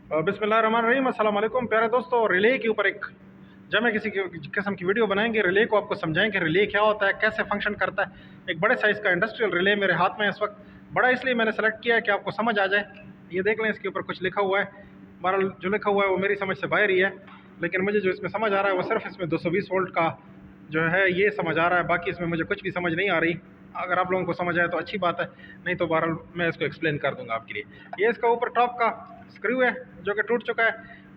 बिस्मिल्लाहिर्रहमानिर्रहीम। अस्सलाम वालेकुम प्यारे दोस्तों। रिले के ऊपर एक जब मैं किसी किस्म की वीडियो बनाएंगे, रिले को आपको समझाएंगे रिले क्या होता है, कैसे फंक्शन करता है। एक बड़े साइज़ का इंडस्ट्रियल रिले मेरे हाथ में इस वक्त। बड़ा इसलिए मैंने सेलेक्ट किया है कि आपको समझ आ जाए। ये देख लें, इसके ऊपर कुछ लिखा हुआ है। बहरहाल जो लिखा हुआ है वो मेरी समझ से बाहर ही है, लेकिन मुझे जो इसमें समझ आ रहा है वो सिर्फ इसमें 220 वोल्ट का जो है ये समझ आ रहा है। बाकी इसमें मुझे कुछ भी समझ नहीं आ रही। अगर आप लोगों को समझ आए तो अच्छी बात है, नहीं तो बहरहाल मैं इसको एक्सप्लेन कर दूंगा आपके लिए। ये इसका ऊपर टॉप का स्क्रू है जो कि टूट चुका है।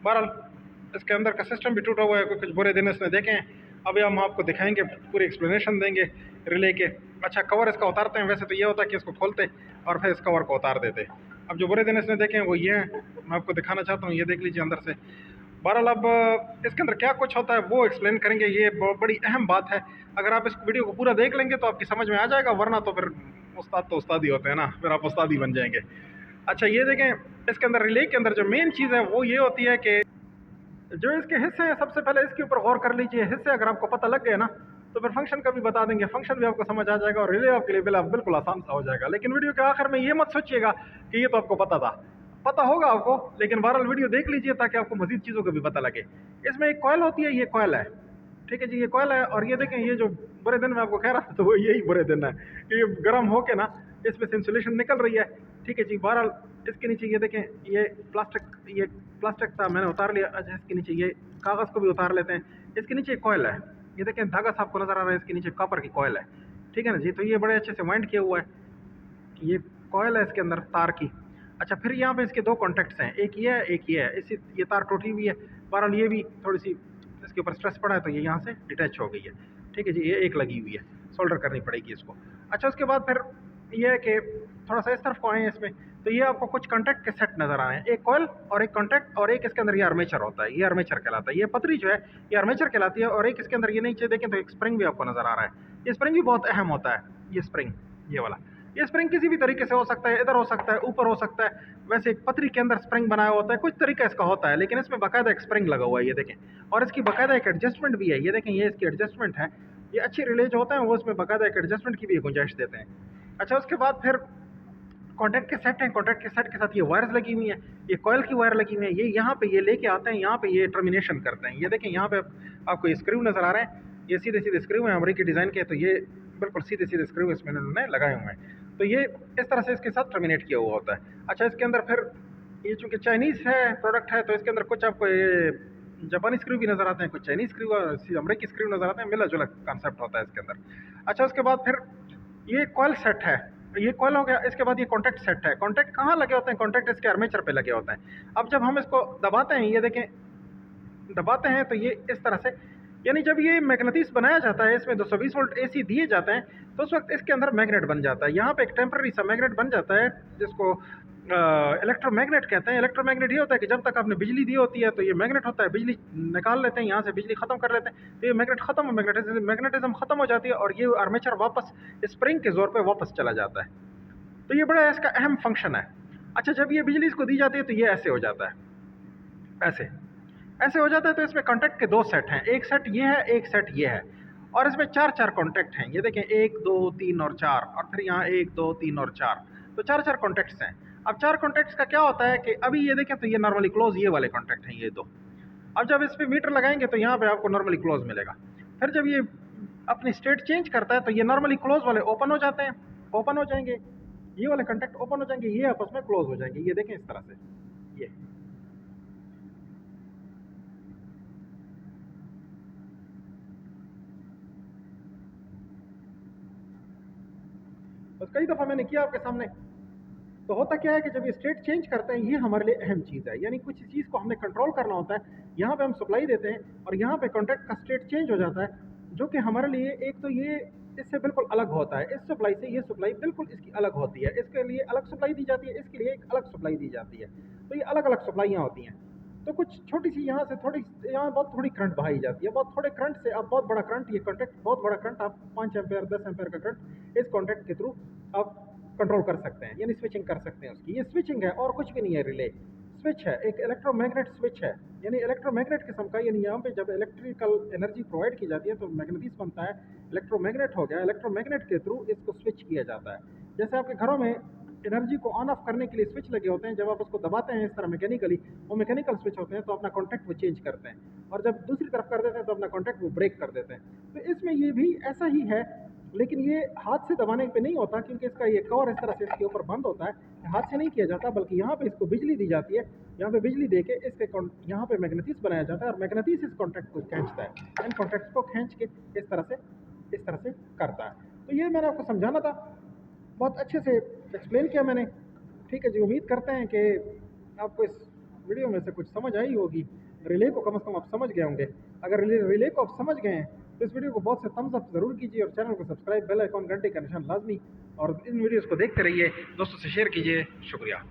बहरहाल इसके अंदर का सिस्टम भी टूटा हुआ है, कुछ बुरे दिन इसने देखे हैं। अभी हम आपको दिखाएंगे, पूरी एक्सप्लेनेशन देंगे रिले के। अच्छा, कवर इसका उतारते हैं। वैसे तो ये होता है कि इसको खोलते और फिर इस कवर को उतार देते। अब जो बुरे दिन इसने देखे हैं वो ये हैं, मैं आपको दिखाना चाहता हूँ। ये देख लीजिए अंदर से। बहरहाल अब इसके अंदर क्या कुछ होता है वो एक्सप्लेन करेंगे। ये बड़ी अहम बात है। अगर आप इस वीडियो को पूरा देख लेंगे तो आपकी समझ में आ जाएगा, वरना तो फिर उस्ताद तो उस्ताद ही होते हैं ना, फिर आप उस्ताद ही बन जाएंगे। अच्छा, ये देखें, इसके अंदर रिले के अंदर जो मेन चीज़ है वो ये होती है कि जो इसके हिस्से हैं, सबसे पहले इसके ऊपर गौर कर लीजिए। हिस्से अगर आपको पता लग गए ना तो फिर फंक्शन का भी बता देंगे, फंक्शन भी आपको समझ आ जाएगा और रिले आपके लिए बिल्कुल आसान सा हो जाएगा। लेकिन वीडियो के आखिर में ये मत सोचिएगा कि ये तो आपको पता था। पता होगा आपको, लेकिन बहरहाल वीडियो देख लीजिए ताकि आपको मजीद चीज़ों का भी पता लगे। इसमें एक कॉयल होती है, ये कॉयल है, ठीक है जी, ये कॉयल है। और ये देखें, ये जो बुरे दिन में आपको कह रहा था तो वो यही बुरे दिन है कि ये गर्म होके ना इसमें से इंसुलेशन निकल रही है, ठीक है जी। बहरहाल इसके नीचे ये देखें, ये प्लास्टिक था, मैंने उतार लिया। अच्छा, इसके नीचे ये कागज़ को भी उतार लेते हैं। इसके नीचे कॉयल है, ये देखें धागा सा आपको नज़र आ रहा है, इसके नीचे कॉपर की कॉयल है, ठीक है ना जी। तो ये बड़े अच्छे से वाइंड किया हुआ है, ये कॉयल है इसके अंदर तार की। अच्छा, फिर यहाँ पे इसके दो कॉन्टेक्ट्स हैं, एक ये है एक ये है। इसी ये तार टूटी हुई है, बहरहाल ये भी थोड़ी सी इसके ऊपर स्ट्रेस पड़ा है तो ये यहाँ से डिटैच हो गई है, ठीक है जी। ये एक लगी हुई है, सोल्डर करनी पड़ेगी इसको। अच्छा, उसके बाद फिर ये है कि थोड़ा सा इस तरफ को आए इसमें, तो ये आपको कुछ कॉन्टैक्ट के सेट नज़र आ रहे हैं, एक कॉयल और एक कॉन्टैक्ट, और एक इसके अंदर ये आर्मेचर होता है, ये आर्मेचर कहलाता है। ये पतरी जो है ये आर्मेचर कहलाती है। और एक इसके अंदर ये नीचे देखें तो एक स्प्रिंग भी आपको नज़र आ रहा है। ये स्प्रिंग भी बहुत अहम होता है, ये स्प्रिंग, ये वाला। ये स्प्रिंग किसी भी तरीके से हो सकता है, इधर हो सकता है, ऊपर हो सकता है। वैसे एक पतरी के अंदर स्प्रिंग बनाया होता है, कुछ तरीका इसका होता है, लेकिन इसमें बाकायदा एक स्प्रिंग लगा हुआ है, ये देखें। और इसकी बाकायदा एक एडजस्टमेंट भी है, ये देखें, ये इसकी एडजस्टमेंट है। ये अच्छी रिले जो होते हैं वो इसमें बाकायदा एक एडजस्टमेंट की भी गुंजाइश देते हैं। अच्छा, उसके बाद फिर कॉन्टैक्ट के सेट हैं, कॉन्टैक्ट के सेट के साथ ये वायर्स लगी हुई हैं, ये कॉयल की वायर लगी हुई है। ये यहाँ पे ये लेके आते हैं, यहाँ पे ये टर्मिनेशन करते हैं। ये देखें, यहाँ पे आपको ये स्क्रू नज़र आ रहे हैं, ये सीधे सीधे स्क्रू हैं अमेरिकी डिज़ाइन के। तो ये बिल्कुल सीधे सीधे स्क्रू इसमें उन्होंने लगाए हुए हैं, तो ये इस तरह से इसके साथ टर्मिनेट किया हुआ होता है। अच्छा, इसके अंदर फिर ये चूँकि चाइनीज़ है प्रोडक्ट है, तो इसके अंदर कुछ आपको ये जापानी स्क्रू भी नज़र आते हैं, कुछ चाइनीज़ स्क्रू और अमेरिकी स्क्रू नज़र आते हैं, मिला जुला कॉन्सेप्ट होता है इसके अंदर। अच्छा, उसके बाद फिर ये कॉयल सेट है, ये कॉयल हो गया। इसके बाद ये कॉन्टैक्ट सेट है। कॉन्टैक्ट कहाँ लगे होते हैं? कॉन्टैक्ट इसके आर्मेचर पे लगे होते हैं। अब जब हम इसको दबाते हैं, ये देखें, दबाते हैं तो ये इस तरह से, यानी जब ये मैग्नेटिस बनाया जाता है, इसमें 220 वोल्ट एसी दिए जाते हैं, तो उस वक्त इसके अंदर मैग्नेट बन जाता है। यहाँ पे एक टेम्पररी सा मैग्नेट बन जाता है जिसको इलेक्ट्रोमैग्नेट कहते हैं। इलेक्ट्रोमैग्नेट ये होता है कि जब तक आपने बिजली दी होती है तो ये मैग्नेट होता है, बिजली निकाल लेते हैं यहाँ से, बिजली खत्म कर लेते हैं, तो ये मैग्नेट खत्म, मैग्नेटिज्म खत्म हो जाती है और ये आर्मेचर वापस स्प्रिंग के जोर पे वापस चला जाता है। तो ये बड़ा इसका अहम फंक्शन है। अच्छा, जब ये बिजली इसको दी जाती है तो ये ऐसे हो जाता है, ऐसे ऐसे हो जाता है। तो इसमें कॉन्टैक्ट के दो सेट हैं, एक सेट ये है, एक सेट ये है। और इसमें चार चार कॉन्टैक्ट हैं, ये देखें, 1 2 3 और 4, और फिर यहाँ 1 2 3 और 4, तो चार चार कॉन्टैक्ट्स हैं। अब चार कॉन्टैक्ट्स का क्या होता है कि अभी ये देखें तो ये नॉर्मली क्लोज ये वाले कॉन्टैक्ट हैं, ये दो। अब जब इस पर मीटर लगाएंगे तो यहाँ पे आपको नॉर्मली क्लोज मिलेगा। फिर जब ये अपनी स्टेट चेंज करता है तो ये नॉर्मली क्लोज वाले ओपन हो जाते हैं, ओपन हो जाएंगे, ये वाले कॉन्टैक्ट ओपन हो जाएंगे, ये आपस में क्लोज हो जाएंगे। ये देखें इस तरह से, ये बस कई दफ़ा मैंने किया आपके सामने। तो होता क्या है कि जब ये स्टेट चेंज करते हैं, ये हमारे लिए अहम चीज़ है, यानी कुछ चीज़ को हमने कंट्रोल करना होता है। यहाँ पे हम सप्लाई देते हैं और यहाँ पे कॉन्टैक्ट का स्टेट चेंज हो जाता है, जो कि हमारे लिए एक तो ये इससे बिल्कुल अलग होता है। इस सप्लाई से ये सप्लाई बिल्कुल इसकी अलग होती है, इसके लिए अलग सप्लाई दी जाती है, इसके लिए एक अलग सप्लाई दी जाती है। तो ये अलग अलग सप्लाइयाँ होती हैं। तो कुछ छोटी सी यहाँ से थोड़ी, यहाँ बहुत थोड़ी करंट बहाई जाती है, बहुत थोड़े करंट से आप बहुत बड़ा करंट, ये कॉन्टैक्ट बहुत बड़ा करंट, आप 5 एम्पेयर 10 एम्पेयर का करंट इस कॉन्टैक्ट के थ्रू आप कंट्रोल कर सकते हैं, यानी स्विचिंग कर सकते हैं उसकी। ये स्विचिंग है और कुछ भी नहीं है, रिले स्विच है, एक इलेक्ट्रोमैग्नेट स्विच है, यानी इलेक्ट्रोमैग्नेट किस्म का। यानी यहाँ पे जब इलेक्ट्रिकल एनर्जी प्रोवाइड की जाती है तो मैग्नेटिस बनता है, इलेक्ट्रोमैग्नेट हो गया, इलेक्ट्रोमैग्नेट के थ्रू इसको स्विच किया जाता है। जैसे आपके घरों में एनर्जी को ऑन ऑफ करने के लिए स्विच लगे होते हैं। जब आप उसको दबाते हैं इस तरह मैकेनिकली, वो मैकेनिकल स्विच होते हैं, तो अपना कॉन्टैक्ट वो चेंज करते हैं, और जब दूसरी तरफ कर देते हैं तो अपना कॉन्टैक्ट वो ब्रेक कर देते हैं। तो इसमें ये भी ऐसा ही है, लेकिन ये हाथ से दबाने पे नहीं होता, क्योंकि इसका ये कवर इस तरह से इसके ऊपर बंद होता है, हाथ से नहीं किया जाता, बल्कि यहाँ पे इसको बिजली दी जाती है। यहाँ पे बिजली दे के इसके यहाँ पे मैग्नेटिस बनाया जाता है, और मैग्नेटिस इस कॉन्टैक्ट को खींचता है, इन कॉन्टैक्ट्स को खींच के इस तरह से करता है। तो ये मैंने आपको समझाना था, बहुत अच्छे से एक्सप्लेन किया मैंने। ठीक है जी, उम्मीद करते हैं कि आपको इस वीडियो में से कुछ समझ आई होगी। रिले को कम से कम आप समझ गए होंगे। अगर रिले को आप समझ गए हैं तो इस वीडियो को बहुत से थम्स अप ज़रूर कीजिए, और चैनल को सब्सक्राइब, बेल आइकॉन, घंटे का निशान लाजमी, और इन वीडियोज़ को देखते रहिए, दोस्तों से शेयर कीजिए। शुक्रिया।